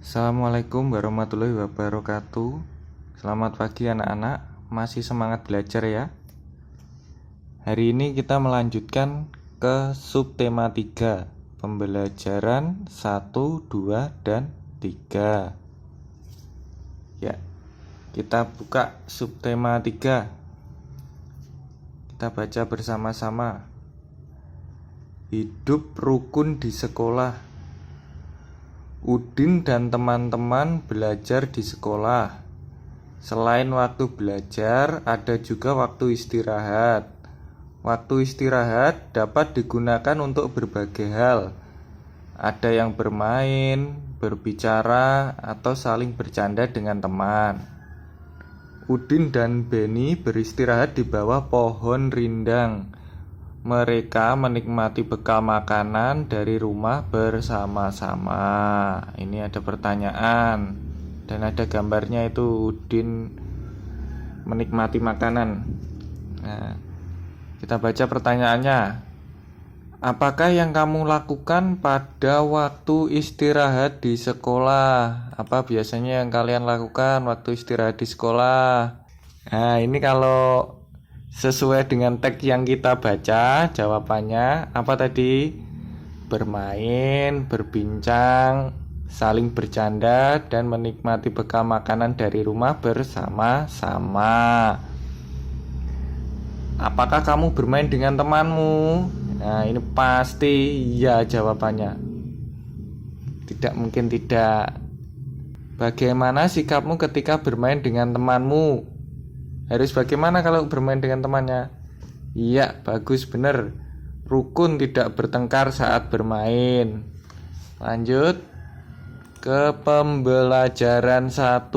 Assalamualaikum warahmatullahi wabarakatuh. Selamat pagi anak-anak, masih semangat belajar ya. Hari ini kita melanjutkan ke subtema 3, pembelajaran 1, 2, dan 3. Ya, kita buka subtema 3. Kita baca bersama-sama. Hidup rukun di sekolah. Udin dan teman-teman belajar di sekolah. Selain waktu belajar, ada juga waktu istirahat. Waktu istirahat dapat digunakan untuk berbagai hal. Ada yang bermain, berbicara, atau saling bercanda dengan teman. Udin dan Beni beristirahat di bawah pohon rindang. Mereka menikmati bekal makanan dari rumah bersama-sama. Ini ada pertanyaan dan ada gambarnya, itu Udin menikmati makanan. Nah, kita baca pertanyaannya. Apakah yang kamu lakukan pada waktu istirahat di sekolah? Apa biasanya yang kalian lakukan waktu istirahat di sekolah? Nah, ini kalau sesuai dengan teks yang kita baca, jawabannya apa tadi? Bermain, berbincang, saling bercanda, dan menikmati bekal makanan dari rumah bersama-sama. Apakah kamu bermain dengan temanmu? Nah, ini pasti ya jawabannya. Tidak mungkin tidak. Bagaimana sikapmu ketika bermain dengan temanmu? Harus bagaimana kalau bermain dengan temannya? Iya, bagus, benar. Rukun, tidak bertengkar saat bermain. Lanjut ke pembelajaran 1.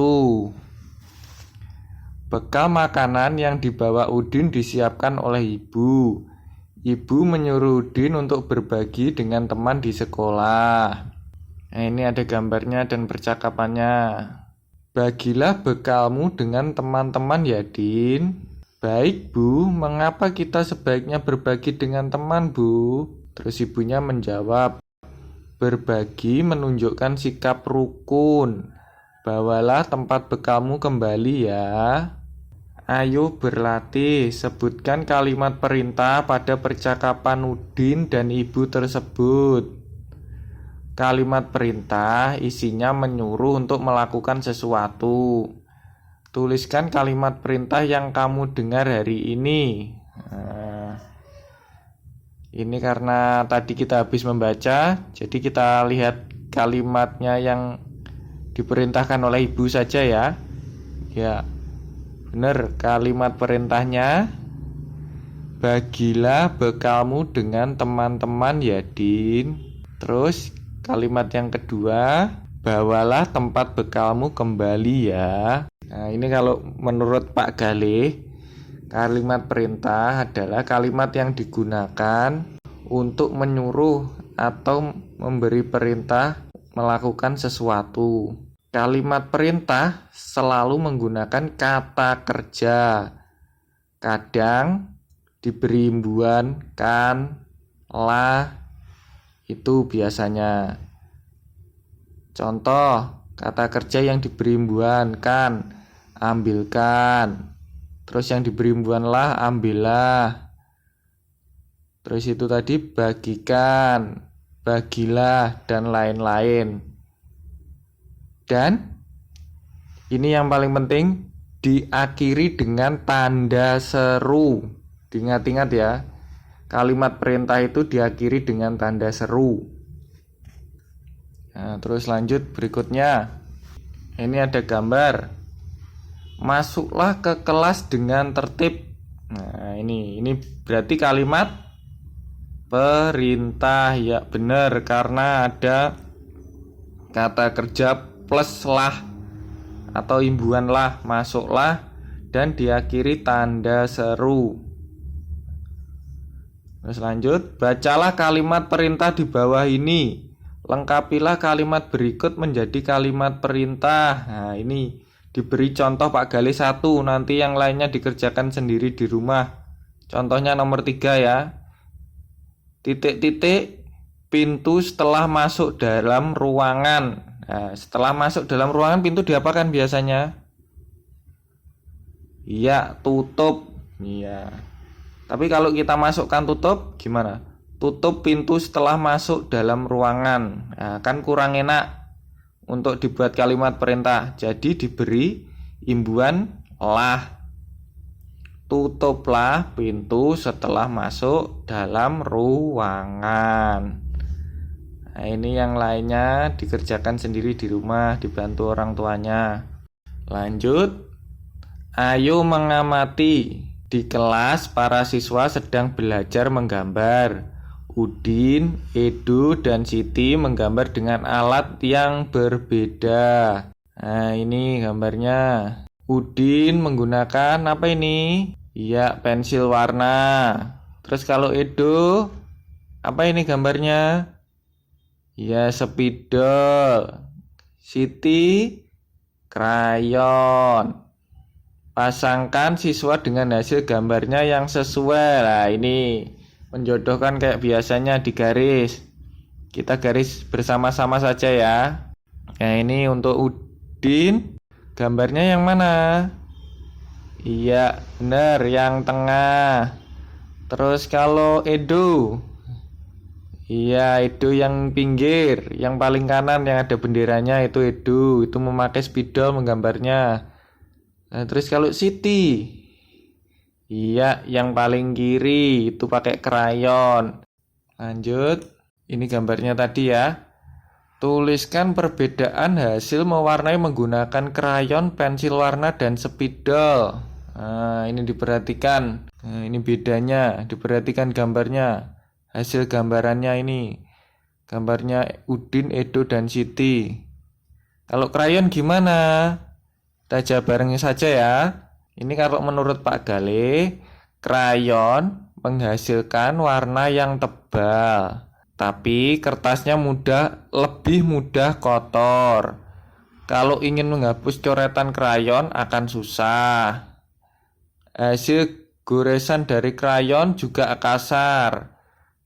Bekal makanan yang dibawa Udin disiapkan oleh ibu. Ibu menyuruh Udin untuk berbagi dengan teman di sekolah. Nah, ini ada gambarnya dan percakapannya. Bagilah bekalmu dengan teman-teman ya, Din. Baik, Bu. Mengapa kita sebaiknya berbagi dengan teman, Bu? Terus ibunya menjawab, berbagi menunjukkan sikap rukun. Bawalah tempat bekalmu kembali ya. Ayo berlatih. Sebutkan kalimat perintah pada percakapan Udin dan ibu tersebut. Kalimat perintah isinya menyuruh untuk melakukan sesuatu. Tuliskan kalimat perintah yang kamu dengar hari ini. Nah, ini karena tadi kita habis membaca, jadi kita lihat kalimatnya yang diperintahkan oleh ibu saja ya. Ya, benar, kalimat perintahnya, bagilah bekalmu dengan teman-teman ya, Din. Terus kalimat yang kedua, bawalah tempat bekalmu kembali ya. Nah, ini kalau menurut Pak Galih, kalimat perintah adalah kalimat yang digunakan untuk menyuruh atau memberi perintah melakukan sesuatu. Kalimat perintah selalu menggunakan kata kerja. Kadang diberi imbuhan kan, lah, itu biasanya. Contoh kata kerja yang diberi imbuhan kan, ambilkan. Terus yang diberi imbuhan lah, ambillah. Terus itu tadi bagikan, bagilah, dan lain-lain. Dan ini yang paling penting, diakhiri dengan tanda seru. Diingat-ingat ya, kalimat perintah itu diakhiri dengan tanda seru. Nah, terus lanjut berikutnya. Ini ada gambar. Masuklah ke kelas dengan tertib. Nah, ini berarti kalimat perintah ya, benar, karena ada kata kerja plus lah atau imbuhan lah, masuklah, dan diakhiri tanda seru. Terus lanjut, bacalah kalimat perintah di bawah ini. Lengkapilah kalimat berikut menjadi kalimat perintah. Nah, ini diberi contoh Pak Galih 1, nanti yang lainnya dikerjakan sendiri di rumah. Contohnya nomor 3 ya. Titik-titik pintu setelah masuk dalam ruangan. Nah, setelah masuk dalam ruangan, pintu diapakan biasanya? Iya, tutup. Iya. Tapi kalau kita masukkan tutup, gimana? Tutup pintu setelah masuk dalam ruangan. Nah, kan kurang enak untuk dibuat kalimat perintah. Jadi diberi imbuhan lah. Tutuplah pintu setelah masuk dalam ruangan. Nah, ini yang lainnya dikerjakan sendiri di rumah, dibantu orang tuanya. Lanjut. Ayo mengamati. Di kelas para siswa sedang belajar menggambar. Udin, Edo, dan Siti menggambar dengan alat yang berbeda. Nah, ini gambarnya. Udin menggunakan apa ini? Iya, pensil warna. Terus kalau Edo, apa ini gambarnya? Ya, spidol. Siti, krayon. Pasangkan siswa dengan hasil gambarnya yang sesuai. Nah, ini menjodohkan kayak biasanya di garis. Kita garis bersama-sama saja ya. Nah, ini untuk Udin. Gambarnya yang mana? Iya, benar, yang tengah. Terus kalau Edo, iya, Edo yang pinggir, yang paling kanan yang ada benderanya itu Edo. Itu memakai spidol menggambarnya. Nah, terus kalau Siti, iya, yang paling kiri itu pakai krayon. Lanjut, ini gambarnya tadi ya. Tuliskan perbedaan hasil mewarnai menggunakan krayon, pensil warna, dan spidol. Nah, ini diperhatikan. Nah, ini bedanya, diperhatikan gambarnya. Hasil gambarannya ini. Gambarnya Udin, Edo, dan Siti. Kalau krayon gimana? Kita jawab bareng saja ya. Ini kalau menurut Pak Gale, krayon menghasilkan warna yang tebal, tapi kertasnya lebih mudah kotor. Kalau ingin menghapus coretan krayon akan susah. Hasil goresan dari krayon juga kasar.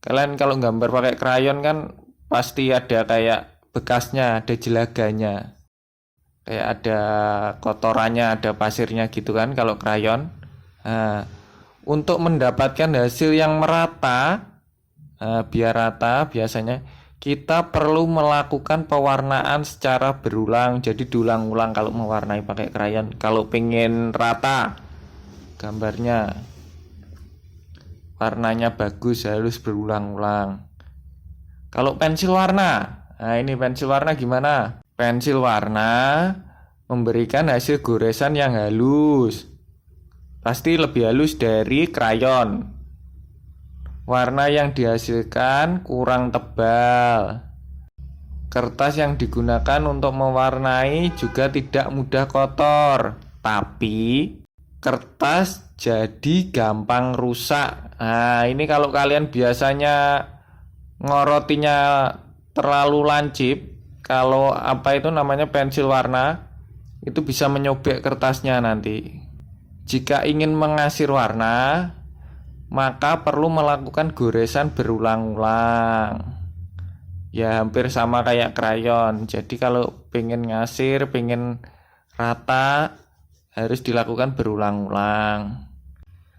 Kalian kalau gambar pakai krayon kan pasti ada kayak bekasnya, ada jelaganya. Kayak ada kotorannya, ada pasirnya gitu kan kalau krayon. Nah, untuk mendapatkan hasil yang merata, biar rata biasanya kita perlu melakukan pewarnaan secara berulang. Jadi diulang-ulang kalau mewarnai pakai krayon. Kalau pengen rata gambarnya, warnanya bagus, harus berulang-ulang. Kalau pensil warna, nah ini pensil warna gimana? Pensil warna memberikan hasil goresan yang halus. Pasti lebih halus dari krayon. Warna yang dihasilkan kurang tebal. Kertas yang digunakan untuk mewarnai juga tidak mudah kotor. Tapi kertas jadi gampang rusak. Nah, ini kalau kalian biasanya ngorotinya terlalu lancip, kalau apa itu namanya pensil warna, itu bisa menyobek kertasnya nanti. Jika ingin mengasir warna, maka perlu melakukan goresan berulang-ulang. Ya hampir sama kayak krayon. Jadi kalau pengen ngasir, pengen rata, harus dilakukan berulang-ulang.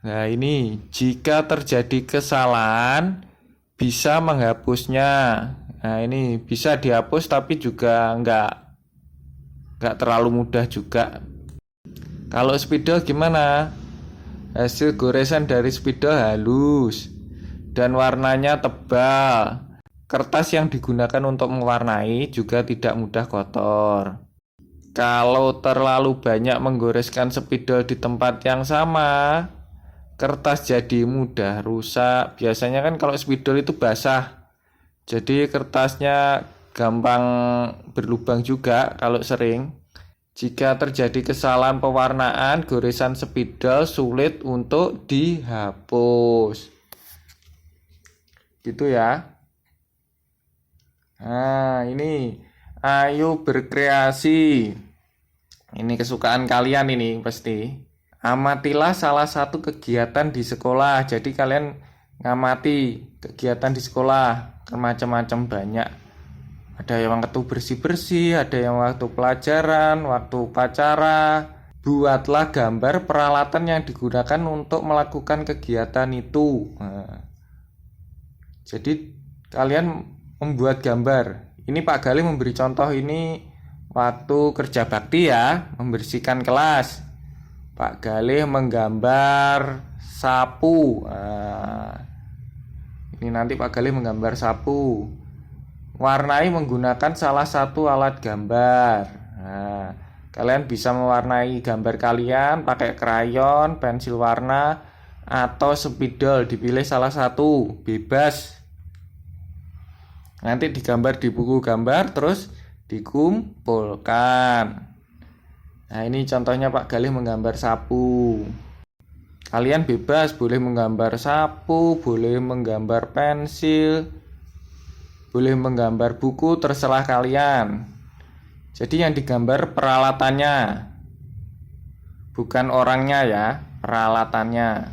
Nah ini, jika terjadi kesalahan, bisa menghapusnya. Nah ini bisa dihapus tapi juga nggak terlalu mudah juga. Kalau spidol gimana? Hasil goresan dari spidol halus dan warnanya tebal. Kertas yang digunakan untuk mewarnai juga tidak mudah kotor. Kalau terlalu banyak menggoreskan spidol di tempat yang sama, kertas jadi mudah rusak. Biasanya kan kalau spidol itu basah, jadi kertasnya gampang berlubang juga kalau sering. Jika terjadi kesalahan pewarnaan, goresan spidol sulit untuk dihapus. Gitu ya. Nah, ini ayo berkreasi. Ini kesukaan kalian ini pasti. Amatilah salah satu kegiatan di sekolah. Jadi kalian ngamati kegiatan di sekolah, macam-macam banyak. Ada yang waktu bersih-bersih, ada yang waktu pelajaran, waktu upacara. Buatlah gambar peralatan yang digunakan untuk melakukan kegiatan itu. Nah, jadi kalian membuat gambar. Ini Pak Galih memberi contoh ini waktu kerja bakti ya, membersihkan kelas. Pak Galih menggambar sapu. Nah, ini nanti Pak Galih menggambar sapu. Warnai menggunakan salah satu alat gambar. Nah, kalian bisa mewarnai gambar kalian pakai krayon, pensil warna, atau spidol. Dipilih salah satu, bebas. Nanti digambar di buku gambar, terus dikumpulkan. Nah, ini contohnya Pak Galih menggambar sapu. Kalian bebas, boleh menggambar sapu, boleh menggambar pensil, boleh menggambar buku, terserah kalian. Jadi yang digambar peralatannya, bukan orangnya ya, peralatannya.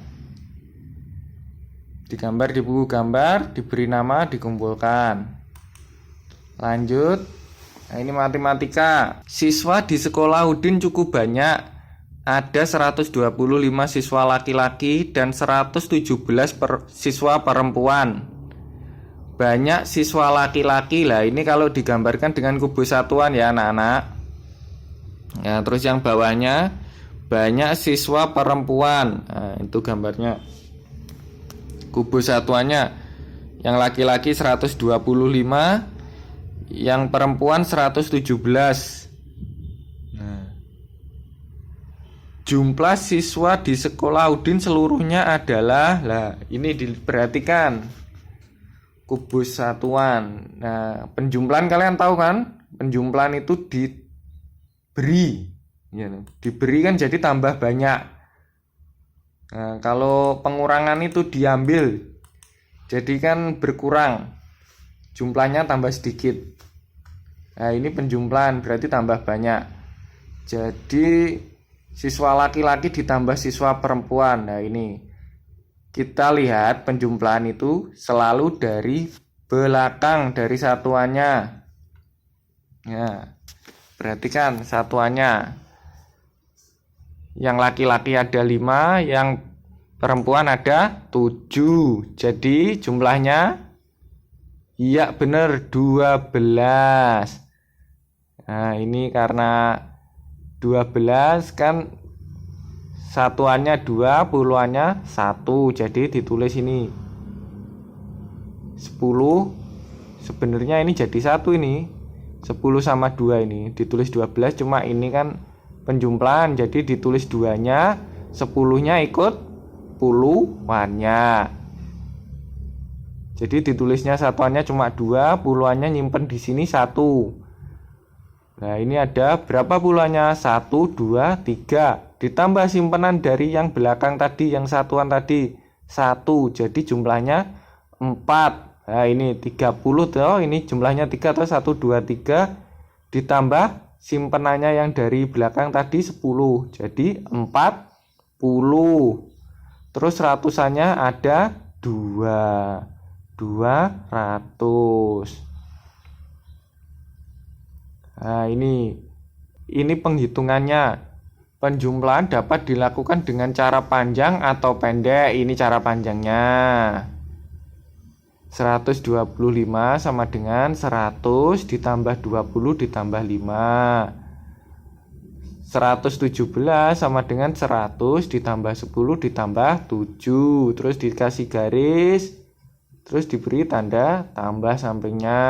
Digambar di buku gambar, diberi nama, dikumpulkan. Lanjut. Nah, ini matematika. Siswa di sekolah Udin cukup banyak. Ada 125 siswa laki-laki dan 117 siswa perempuan. Banyak siswa laki-laki lah, ini kalau digambarkan dengan kubus satuan ya anak-anak. Ya, terus yang bawahnya banyak siswa perempuan. Nah, itu gambarnya. Kubus satuannya yang laki-laki 125, yang perempuan 117. Nah, jumlah siswa di sekolah Udin seluruhnya adalah, lah ini diperhatikan. Kubus satuan. Nah, penjumlahan kalian tahu kan? Penjumlahan itu diberi. Ya, diberi kan jadi tambah banyak. Nah, kalau pengurangan itu diambil. Jadi kan berkurang. Jumlahnya tambah sedikit. Nah, ini penjumlahan berarti tambah banyak. Jadi siswa laki-laki ditambah siswa perempuan. Nah, ini kita lihat penjumlahan itu selalu dari belakang, dari satuannya. Ya, perhatikan satuannya. Yang laki-laki ada 5, yang perempuan ada 7. Jadi jumlahnya, iya benar, 12. Nah, ini karena 12 kan satuannya 2, puluhannya 1. Jadi ditulis ini 10. Sebenarnya ini jadi 1 ini. 10 sama 2 ini. Ditulis 12, cuma ini kan penjumlahan. Jadi ditulis 2-nya, 10-nya ikut puluhannya. Jadi ditulisnya satuannya cuma 2, puluhannya nyimpen di sini 1. Nah, ini ada berapa puluhannya? 1, 2, 3. Ditambah simpenan dari yang belakang tadi, yang satuan tadi 1. Jadi jumlahnya 4. Nah, ini 30 tuh, ini jumlahnya 3 atau 1, 2, 3. Ditambah simpenannya yang dari belakang tadi 10. Jadi 40. Terus ratusannya ada 2. 200. Nah, ini penghitungannya. Penjumlahan dapat dilakukan dengan cara panjang atau pendek. Ini cara panjangnya. 125 sama dengan 100 ditambah 20 ditambah 5. 117 sama dengan 100 ditambah 10 ditambah 7. Terus dikasih garis, terus diberi tanda tambah sampingnya.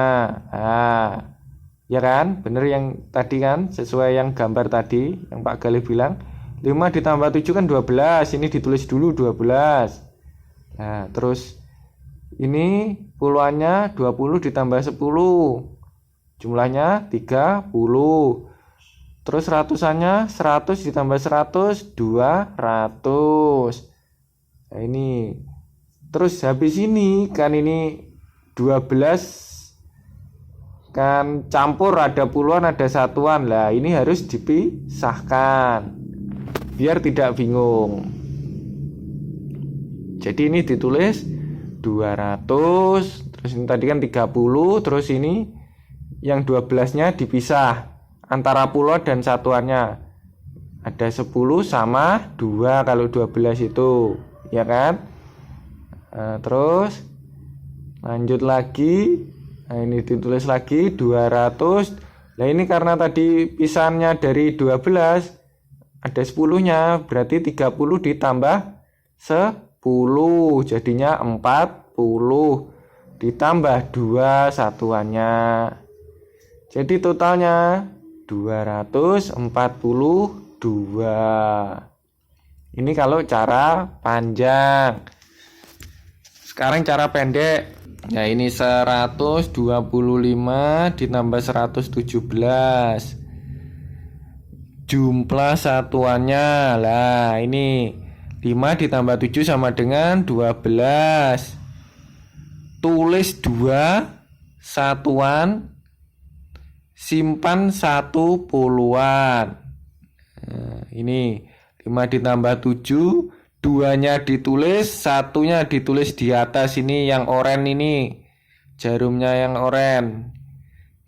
Nah, ya kan? Bener yang tadi kan? Sesuai yang gambar tadi, yang Pak Galih bilang 5 ditambah 7 kan 12. Ini ditulis dulu 12. Nah, terus ini puluhannya 20 ditambah 10. Jumlahnya 30. Terus ratusannya 100 ditambah 100, 200. Nah, ini. Terus habis ini kan ini 12 kan campur, ada puluhan ada satuan. Lah, ini harus dipisahkan biar tidak bingung. Jadi ini ditulis 200, terus ini tadi kan 30, terus ini yang 12-nya dipisah antara puluh dan satuannya. Ada 10 sama 2 kalau 12 itu, ya kan? Nah, terus lanjut lagi. Nah, ini ditulis lagi 200. Nah, ini karena tadi pisahannya dari 12 ada 10-nya, berarti 30 ditambah 10 jadinya 40 ditambah 2 satuannya. Jadi totalnya 242. Ini kalau cara panjang. Sekarang cara pendek. Ya ini 125 ditambah 117. Jumlah satuannya. Lah ini 5 ditambah 7 sama dengan 12. Tulis 2 satuan, simpan 1 puluhan. Nah, ini 5 ditambah 7, 2-nya ditulis, 1-nya ditulis di atas ini yang oranye ini. Jarumnya yang oranye.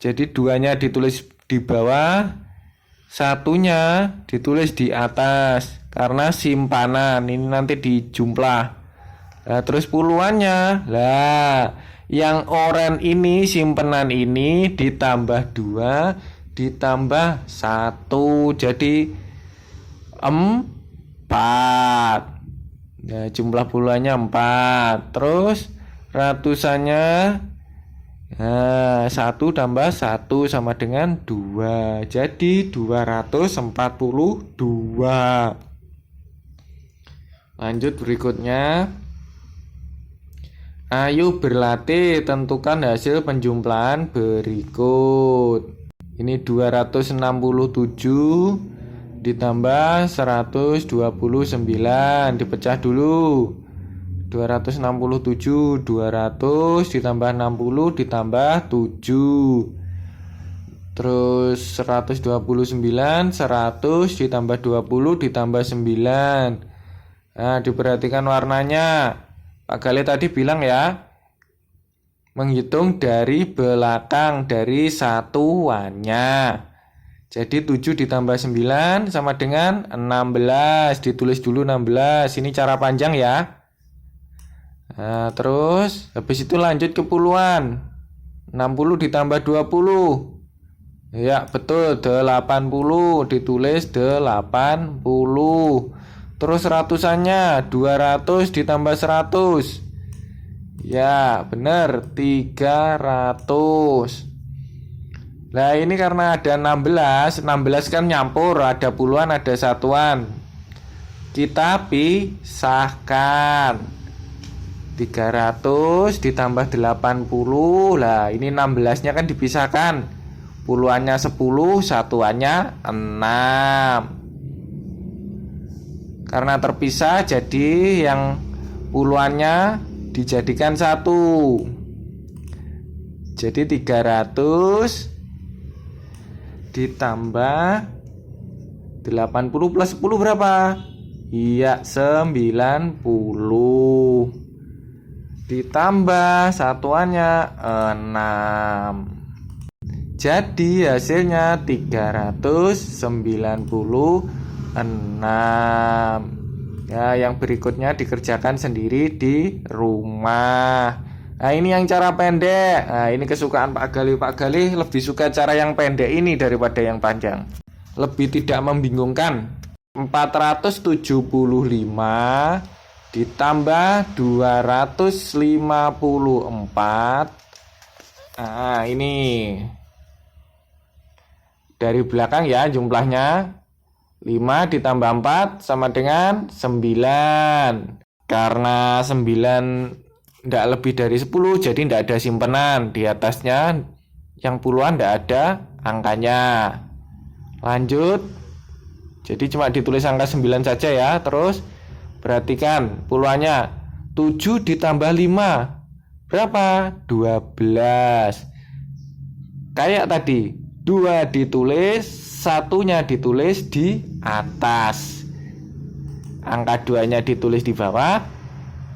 Jadi 2-nya ditulis di bawah, 1-nya ditulis di atas karena simpanan. Ini nanti dijumlah. Nah, terus puluhannya. Lah, yang oranye ini simpenan ini ditambah 2 ditambah 1 jadi 4. Nah, jumlah puluhannya 4. Terus ratusannya 1 tambah 1 sama dengan 2. Jadi 242. Lanjut berikutnya. Ayo berlatih, tentukan hasil penjumlahan berikut. Ini 267 ditambah 129, dipecah dulu. 267, 200 ditambah 60 ditambah 7. Terus 129, 100 ditambah 20 ditambah 9. Nah, diperhatikan warnanya. Pak Gale tadi bilang ya, menghitung dari belakang, dari satuannya. Jadi 7 ditambah 9 sama dengan 16. Ditulis dulu 16. Ini cara panjang ya. Nah, terus habis itu lanjut ke puluhan. 60 ditambah 20. Ya, betul, 80. Ditulis 80. Terus ratusannya 200 ditambah 100. Ya, benar, 300. Nah, ini karena ada 16 kan nyampur, ada puluhan, ada satuan. Kita pisahkan. 300 ditambah 80. Lah, ini 16-nya kan dipisahkan. Puluhannya 10, satuannya 6. Karena terpisah jadi yang puluhannya dijadikan 1. Jadi 300 ditambah 80 plus 10 berapa? Iya, 90. Ditambah satuannya 6. Jadi hasilnya 396. Ya, yang berikutnya dikerjakan sendiri di rumah. Nah, ini yang cara pendek. Nah, ini kesukaan Pak Gali. Pak Gali lebih suka cara yang pendek ini daripada yang panjang. Lebih tidak membingungkan. 475 ditambah 254. Nah, ini dari belakang ya jumlahnya. 5 ditambah 4 sama dengan 9. Karena 9 tidak lebih dari 10, jadi tidak ada simpenan. Di atasnya yang puluhan tidak ada angkanya. Lanjut. Jadi cuma ditulis angka 9 saja ya. Terus perhatikan puluhannya. 7 ditambah 5. Berapa? 12. Kayak tadi. 2 ditulis, satunya ditulis di atas. Angka 2-nya ditulis di bawah,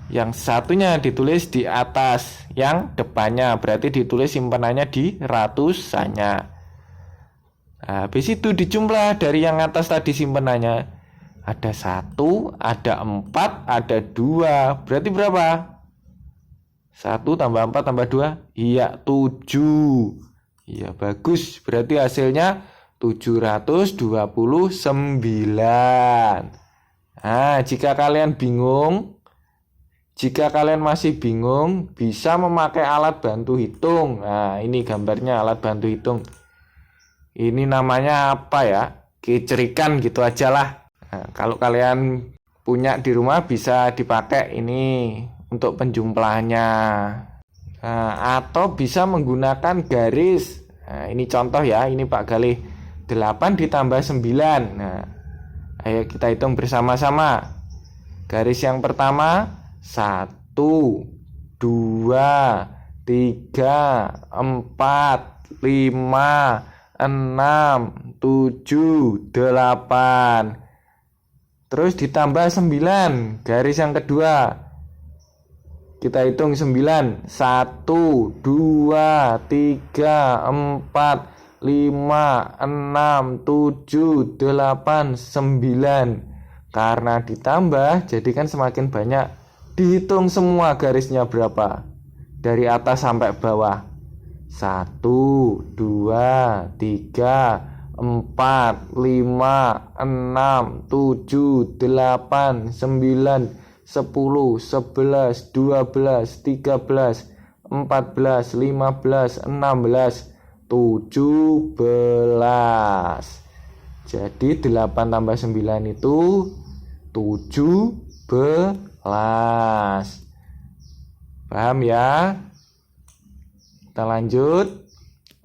yang satunya ditulis di atas. yang depannya, berarti ditulis simpenannya di ratusannya. Nah, habis itu dijumlah dari yang atas tadi simpenannya. Ada 1, ada 4, ada 2. Berarti berapa? 1 tambah 4 tambah 2? Iya, 7. Iya, bagus. Berarti hasilnya 729. Nah, jika kalian masih bingung, bisa memakai alat bantu hitung. Nah, ini gambarnya alat bantu hitung. Ini namanya apa ya? Kecerikan gitu aja lah. Nah, kalau kalian punya di rumah bisa dipakai ini untuk penjumlahannya. Nah, atau bisa menggunakan garis. Nah, ini contoh ya, ini Pak Galih. 8 ditambah 9. Nah, ayo kita hitung bersama-sama. Garis yang pertama 1, 2, 3, 4, 5, 6, 7, 8. Terus ditambah 9. Garis yang kedua. Kita hitung 9. 1, 2, 3, 4, 5, 6, 7, 8, 9. Karena ditambah, jadi kan semakin banyak. Dihitung semua garisnya berapa. Dari atas sampai bawah. 1, 2, 3, 4, 5, 6, 7, 8, 9, 10, 11, 12, 13, 14, 15, 16, 17. Jadi 8 tambah 9 itu 17. Paham ya? Kita lanjut.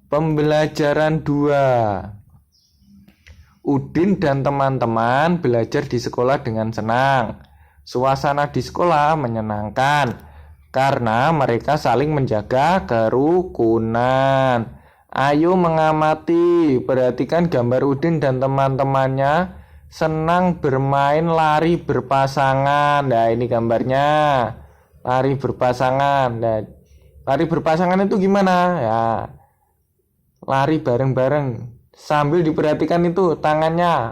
Pembelajaran 2. Udin dan teman-teman belajar di sekolah dengan senang. Suasana di sekolah menyenangkan karena mereka saling menjaga kerukunan. Ayo mengamati, perhatikan gambar Udin dan teman-temannya senang bermain lari berpasangan. Nah, ini gambarnya. Lari berpasangan. Nah, lari berpasangan itu gimana? Ya, lari bareng-bareng. Sambil diperhatikan itu tangannya.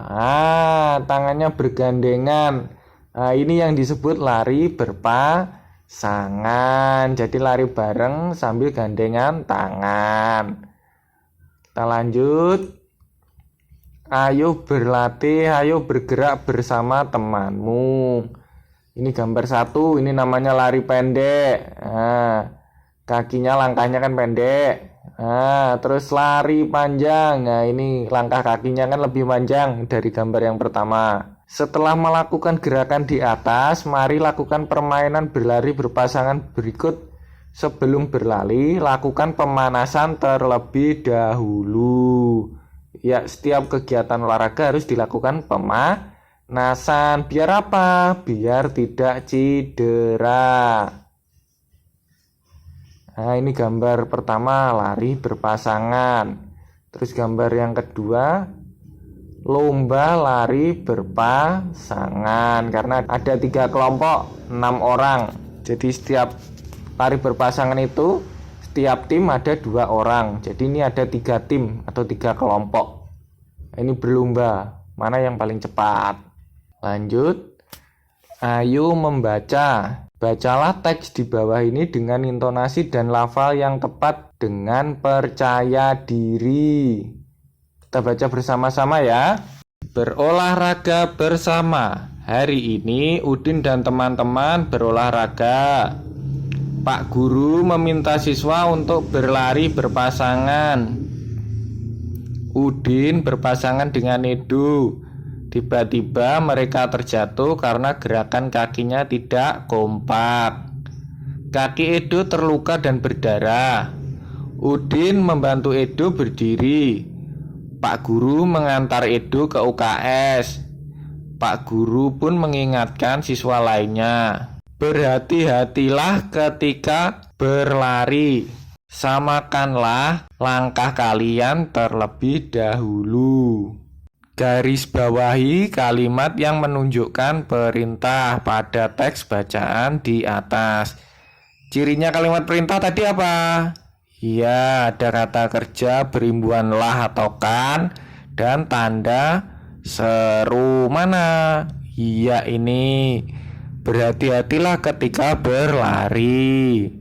Tangannya bergandengan. Nah, ini yang disebut lari berpasangan. Jadi lari bareng sambil gandengan tangan. Kita lanjut. Ayo berlatih, ayo bergerak bersama temanmu. Ini gambar 1, ini namanya lari pendek. Nah, kakinya langkahnya kan pendek. Nah, terus lari panjang. Nah, ini langkah kakinya kan lebih panjang dari gambar yang pertama. Setelah melakukan gerakan di atas, mari lakukan permainan berlari berpasangan berikut. Sebelum berlari, lakukan pemanasan terlebih dahulu. Ya, setiap kegiatan olahraga harus dilakukan pemanasan. Biar apa? Biar tidak cedera. Nah, ini gambar pertama lari berpasangan. Terus gambar yang kedua lomba lari berpasangan. Karena ada 3 kelompok 6 orang. Jadi setiap lari berpasangan itu setiap tim ada 2 orang. Jadi ini ada 3 tim atau 3 kelompok. Ini berlomba mana yang paling cepat. Lanjut. Ayo membaca. Bacalah teks di bawah ini dengan intonasi dan lafal yang tepat dengan percaya diri. Kita baca bersama-sama ya. Berolahraga bersama. Hari ini Udin dan teman-teman berolahraga. Pak Guru meminta siswa untuk berlari berpasangan. Udin berpasangan dengan Edo. Tiba-tiba mereka terjatuh karena gerakan kakinya tidak kompak. Kaki Edo terluka dan berdarah. Udin membantu Edo berdiri. Pak Guru mengantar Edo ke UKS. Pak Guru pun mengingatkan siswa lainnya. Berhati-hatilah ketika berlari. Samakanlah langkah kalian terlebih dahulu. Garis bawahi kalimat yang menunjukkan perintah pada teks bacaan di atas. Cirinya kalimat perintah tadi apa? Iya, ada kata kerja berimbuhan lah atau kan dan tanda seru. Mana? Iya, ini. Berhati-hatilah ketika berlari.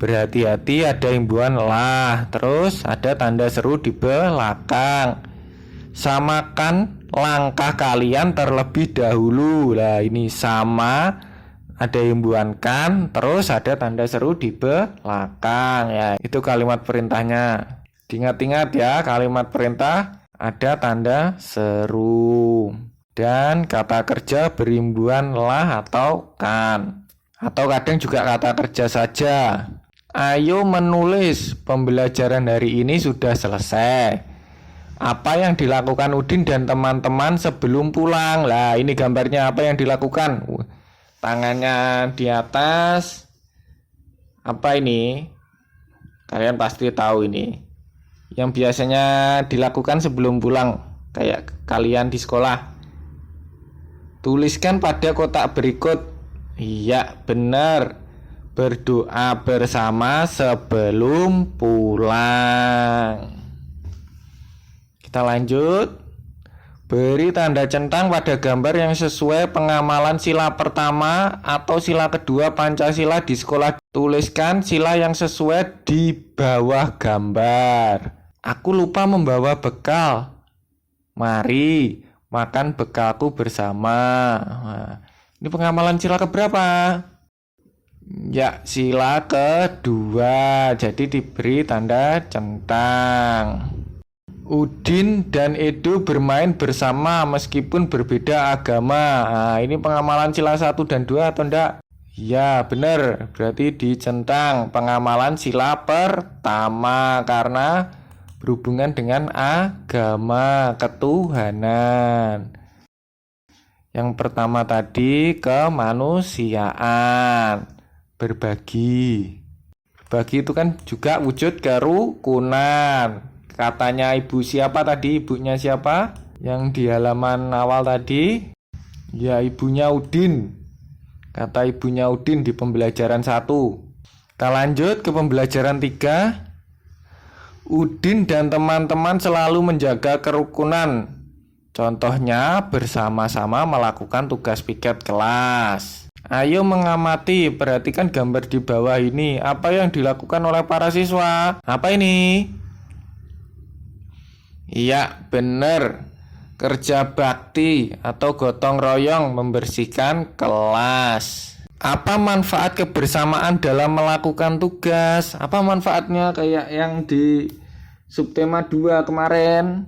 Berhati-hati ada imbuhan lah. Terus ada tanda seru di belakang. Samakan langkah kalian terlebih dahulu. Lah ini sama, ada imbuhan kan, terus ada tanda seru di belakang ya. Itu kalimat perintahnya. Diingat-ingat ya, kalimat perintah ada tanda seru. Dan kata kerja berimbuhan lah atau kan. Atau kadang juga kata kerja saja. Ayo menulis, pembelajaran hari ini sudah selesai. Apa yang dilakukan Udin dan teman-teman sebelum pulang? Lah ini gambarnya apa yang dilakukan. Tangannya di atas. Apa ini? Kalian pasti tahu ini. Yang biasanya dilakukan sebelum pulang, kayak kalian di sekolah. Tuliskan pada kotak berikut. Iya, benar. Berdoa bersama sebelum pulang. Kita lanjut. Beri tanda centang pada gambar yang sesuai pengamalan sila pertama atau sila kedua Pancasila di sekolah. Tuliskan sila yang sesuai di bawah gambar. Aku lupa membawa bekal. Mari makan bekalku bersama. Nah, ini pengamalan sila keberapa? Ya, sila kedua. Jadi diberi tanda centang. Udin dan Edo bermain bersama meskipun berbeda agama. Nah, ini pengamalan sila 1 dan 2 atau enggak? Ya, benar. Berarti dicentang pengamalan sila pertama karena berhubungan dengan agama, ketuhanan. Yang pertama tadi kemanusiaan, berbagi. Berbagi itu kan juga wujud kerukunan. Katanya ibu siapa tadi? Ibunya siapa? Yang di halaman awal tadi? Ya, ibunya Udin. Kata ibunya Udin di pembelajaran 1. Kita lanjut ke pembelajaran 3. Udin dan teman-teman selalu menjaga kerukunan. Contohnya bersama-sama melakukan tugas piket kelas. Ayo mengamati, perhatikan gambar di bawah ini. Apa yang dilakukan oleh para siswa? Apa ini? Iya, benar. Kerja bakti atau gotong royong membersihkan kelas. Apa manfaat kebersamaan dalam melakukan tugas? Apa manfaatnya kayak yang di subtema 2 kemarin?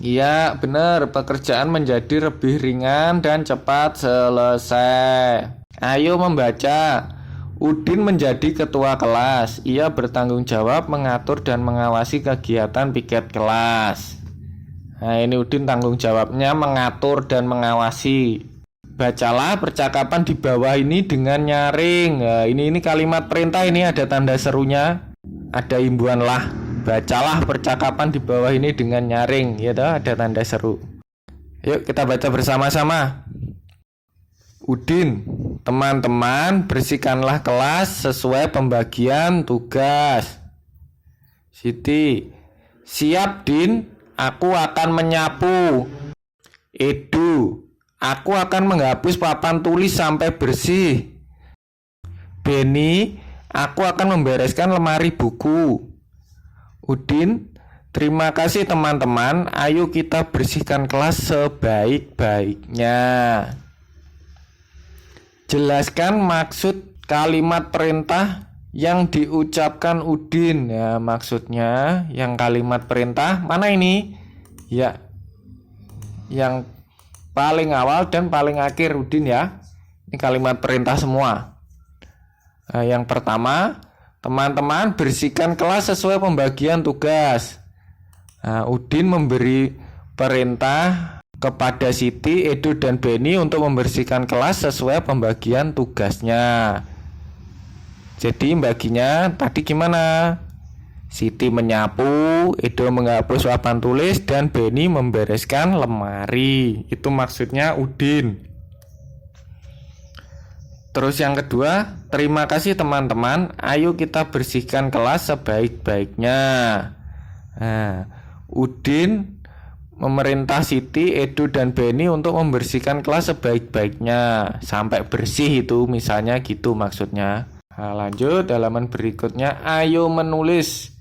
Iya, benar. Pekerjaan menjadi lebih ringan dan cepat selesai. Ayo membaca. Udin menjadi ketua kelas. Ia bertanggung jawab mengatur dan mengawasi kegiatan piket kelas. Nah, ini Udin tanggung jawabnya mengatur dan mengawasi. Bacalah percakapan di bawah ini dengan nyaring. Nah, ini kalimat perintah, ini ada tanda serunya. Ada imbuhan lah. Bacalah percakapan di bawah ini dengan nyaring. Ya toh, ada tanda seru. Yuk kita baca bersama-sama. Udin, teman-teman bersihkanlah kelas sesuai pembagian tugas. Siti, siap Din, aku akan menyapu. Edu, aku akan menghapus papan tulis sampai bersih. Beni, aku akan membereskan lemari buku. Udin, terima kasih teman-teman, ayo kita bersihkan kelas sebaik-baiknya. Jelaskan maksud kalimat perintah yang diucapkan Udin. Ya, maksudnya yang kalimat perintah mana ini? Ya, yang paling awal dan paling akhir Udin ya. Ini kalimat perintah semua. Nah, yang pertama, teman-teman bersihkan kelas sesuai pembagian tugas. Nah, Udin memberi perintah kepada Siti, Edo, dan Beni untuk membersihkan kelas sesuai pembagian tugasnya. Jadi baginya tadi gimana? Siti menyapu, Edo menghapus papan tulis, dan Beni membereskan lemari. Itu maksudnya Udin. Terus yang kedua, terima kasih teman-teman, ayo kita bersihkan kelas sebaik-baiknya. Nah, Udin memerintah Siti, Edu, dan Beni untuk membersihkan kelas sebaik-baiknya. Sampai bersih itu misalnya gitu maksudnya. Nah, lanjut halaman berikutnya, ayo menulis.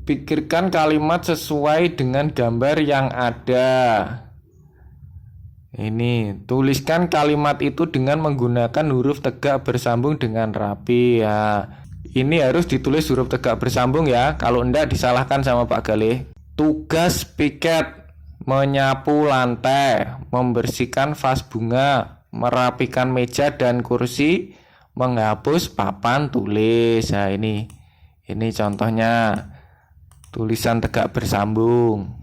Pikirkan kalimat sesuai dengan gambar yang ada. Ini, tuliskan kalimat itu dengan menggunakan huruf tegak bersambung dengan rapi ya. Ini harus ditulis huruf tegak bersambung ya. Kalau enggak disalahkan sama Pak Galih. Tugas piket, menyapu lantai, membersihkan vas bunga, merapikan meja dan kursi, menghapus papan tulis. Nah, ini contohnya tulisan tegak bersambung.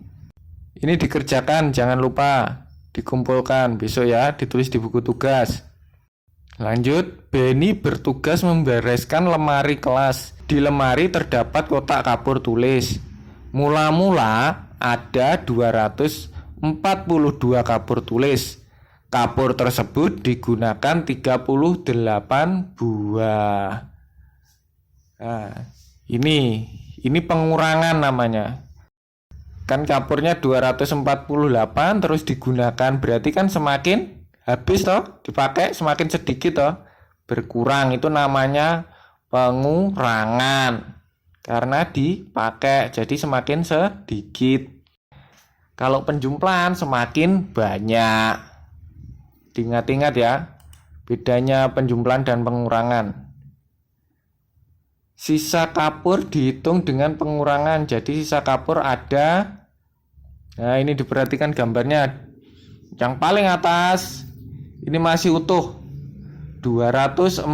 Ini dikerjakan, jangan lupa dikumpulkan besok ya, ditulis di buku tugas. Lanjut, Beni bertugas membereskan lemari kelas. Di lemari terdapat kotak kapur tulis. Mula-mula ada 242 kapur tulis. Kapur tersebut digunakan 38 buah. Nah, ini pengurangan namanya. Kan kapurnya 248 terus digunakan, berarti kan semakin habis toh, dipakai semakin sedikit toh, berkurang, itu namanya pengurangan karena dipakai jadi semakin sedikit. Kalau penjumlahan semakin banyak. Diingat-ingat ya, bedanya penjumlahan dan pengurangan. Sisa kapur dihitung dengan pengurangan. Jadi sisa kapur ada. Nah, ini diperhatikan gambarnya. Yang paling atas ini masih utuh 242.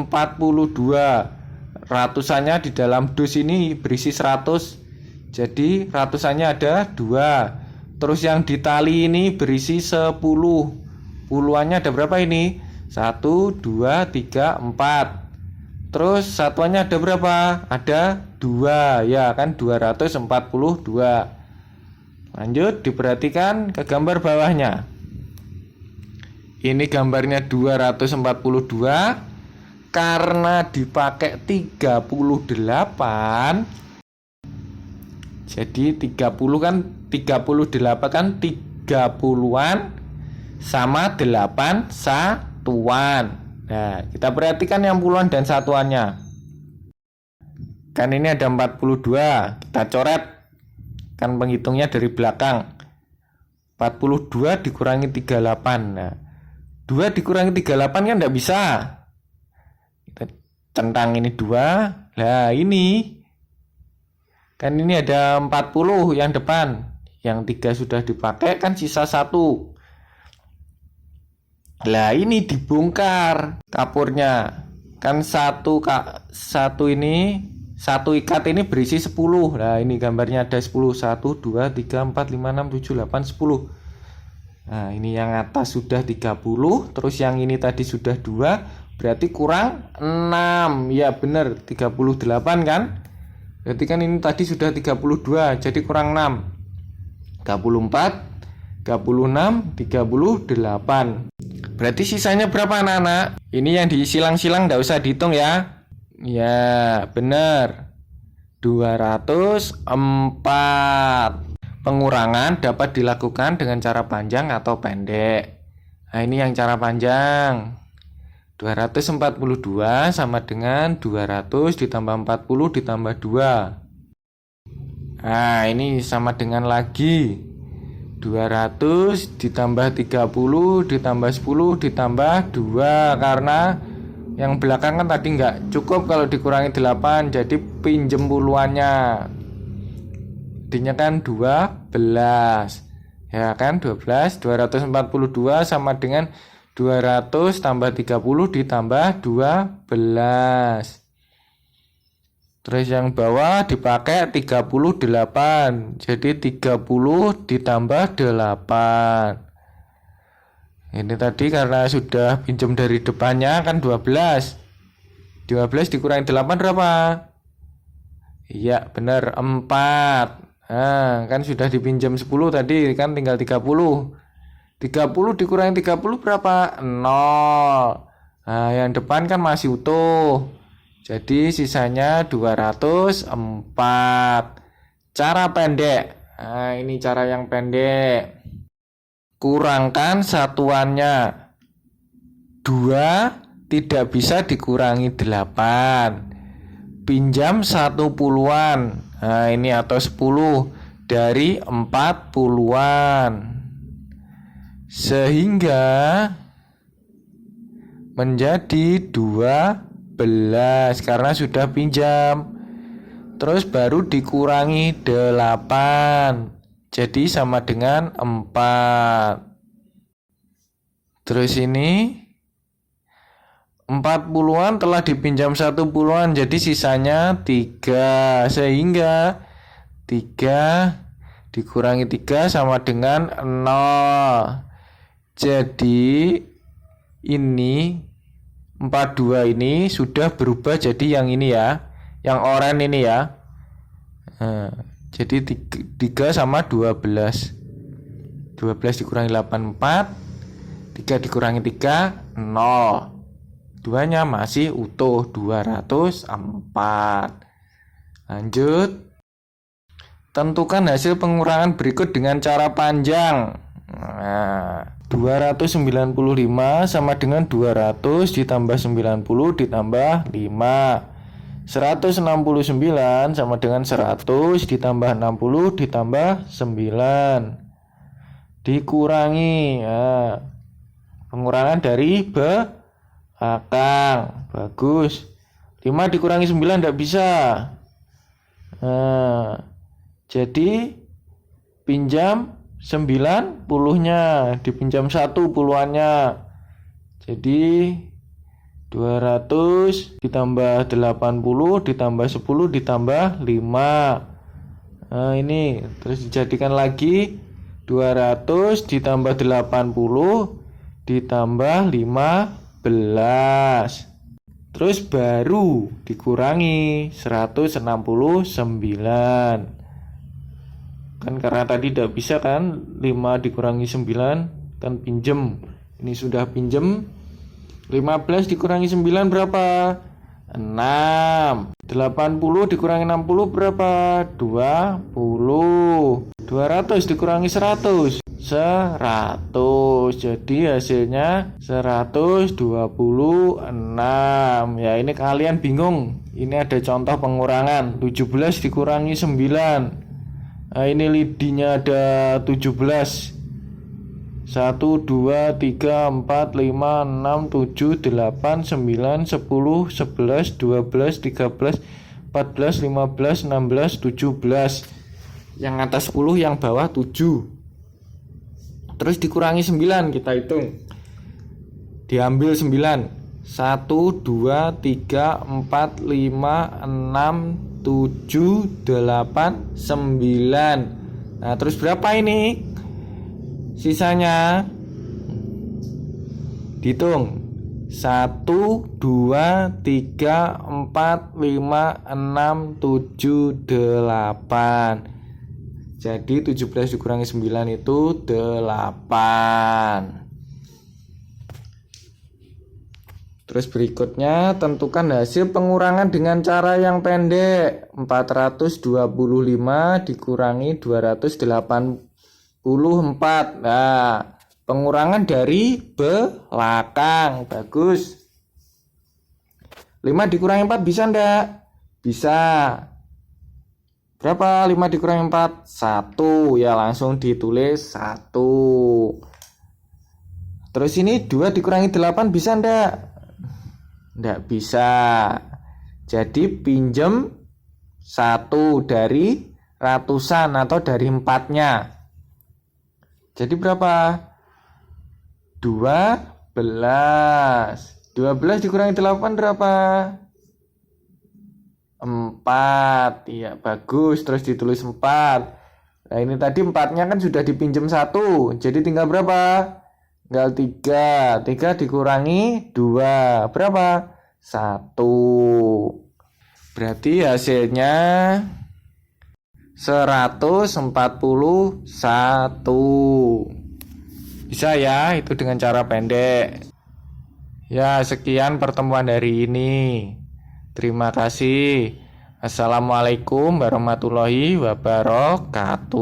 Ratusannya di dalam dus ini berisi 100. Jadi ratusannya ada 2. Terus yang di tali ini berisi 10. Puluhannya ada berapa ini? 1, 2, 3, 4. Terus satuannya ada berapa? Ada 2, ya kan, 242. Lanjut, diperhatikan ke gambar bawahnya. Ini gambarnya 242. Karena dipakai 38, jadi 30 kan 38 kan 30-an sama 8 satuan. Nah, kita perhatikan yang puluhan dan satuannya. Kan ini ada 42, kita coret. Kan penghitungnya dari belakang. 42 dikurangi 38. Nah, 2 dikurangi 38 kan enggak bisa. Kita centang ini 2. Nah, ini. Kan ini ada 40 yang depan. Yang 3 sudah dipakai, kan sisa 1. Lah, ini dibongkar kapurnya. Kan satu ini, satu ikat ini berisi 10. Nah, ini gambarnya ada 10. 1, 2, 3, 4, 5, 6, 7, 8, 10. Nah, ini yang atas sudah 30. Terus yang ini tadi sudah 2. Berarti kurang 6. Ya benar, 38 kan. Berarti kan ini tadi sudah 32. Jadi kurang 6. 34, 36, 38. Berarti sisanya berapa anak-anak? Ini yang disilang-silang enggak usah dihitung ya. Ya, benar. 204. Pengurangan dapat dilakukan dengan cara panjang atau pendek. Nah, ini yang cara panjang. 242 sama dengan 200 ditambah 40 ditambah 2. Nah, ini sama dengan lagi 200 ditambah 30 ditambah 10 ditambah 2. Karena yang belakang kan tadi nggak cukup kalau dikurangi 8, jadi pinjem puluhannya. Jadinya kan 12. Ya kan 12. 242 sama dengan 200 tambah 30 ditambah 12. Terus yang bawah dipakai 38. Jadi 30 ditambah 8. Ini tadi karena sudah pinjam dari depannya kan 12. 12 dikurangi 8 berapa? Iya benar 4. Nah, kan sudah dipinjam 10 tadi kan tinggal 30. 30 dikurangi 30 berapa? 0. Nah, yang depan kan masih utuh. Jadi sisanya 204. Cara pendek. Nah, ini cara yang pendek. Kurangkan satuannya. 2 tidak bisa dikurangi 8. Pinjam 1 puluhan. Nah, ini atau 10 dari 4 puluhan. Sehingga menjadi 12 karena sudah pinjam. Terus baru dikurangi 8. Jadi sama dengan 4. Terus ini 4 puluhan telah dipinjam 1 puluhan, jadi sisanya 3. Sehingga 3 dikurangi 3 sama dengan 0. Jadi ini 42 ini sudah berubah jadi yang ini ya, yang oranye ini ya. Nah, jadi 3 sama 12. 12 dikurangi 8, 4. 3 dikurangi 3, 0. Duanya masih utuh, 204. Lanjut. Tentukan hasil pengurangan berikut dengan cara panjang. Nah, 295 sama dengan 200 ditambah 90 ditambah 5. 169 sama dengan 100 ditambah 60 ditambah 9. Dikurangi. Nah, pengurangan dari belakang. Bagus. 5 dikurangi 9 tidak bisa. Nah, jadi pinjam 90-nya, dipinjam 1 puluhannya. Jadi 200 ditambah 80 ditambah 10 ditambah 5. Nah, ini terus dijadikan lagi 200 ditambah 80 ditambah 15. Terus baru dikurangi 169. Kan karena tadi tidak bisa kan, 5 dikurangi 9 kan pinjem. Ini sudah pinjem. 15 dikurangi 9 berapa? 6. 80 dikurangi 60 berapa? 20. 200 dikurangi 100. 100. Jadi hasilnya 126. Ya, ini kalian bingung. Ini ada contoh pengurangan. 17 dikurangi 9. Nah, ini lidinya ada 17. 1, 2, 3, 4, 5, 6, 7, 8, 9, 10, 11, 12, 13, 14, 15, 16, 17. Yang atas 10, yang bawah 7. Terus dikurangi 9, kita hitung. Diambil 9. 1, 2, 3, 4, 5, 6, 7, 8, 9. Nah, terus berapa ini? Sisanya dihitung. 1, 2, 3, 4, 5, 6, 7, 8. Jadi 17 dikurangi 9 itu 8. Terus berikutnya, tentukan hasil pengurangan dengan cara yang pendek. 425 dikurangi 284. Nah, pengurangan dari belakang. Bagus. 5 dikurangi 4 bisa enggak? Bisa. Berapa 5 dikurangi 4? 1. Ya, langsung ditulis 1. Terus ini 2 dikurangi 8 bisa enggak? Enggak bisa. Jadi pinjem 1 dari ratusan atau dari 4-nya. Jadi berapa? 12. 12 dikurangi 8 berapa? 4. Iya, bagus. Terus ditulis 4. Nah, ini tadi 4-nya kan sudah dipinjam 1. Jadi tinggal berapa? Tinggal 3. 3 dikurangi 2. Berapa? 1. Berarti hasilnya 141. Bisa ya, itu dengan cara pendek. Ya, sekian pertemuan hari ini. Terima kasih. Assalamualaikum warahmatullahi wabarakatuh.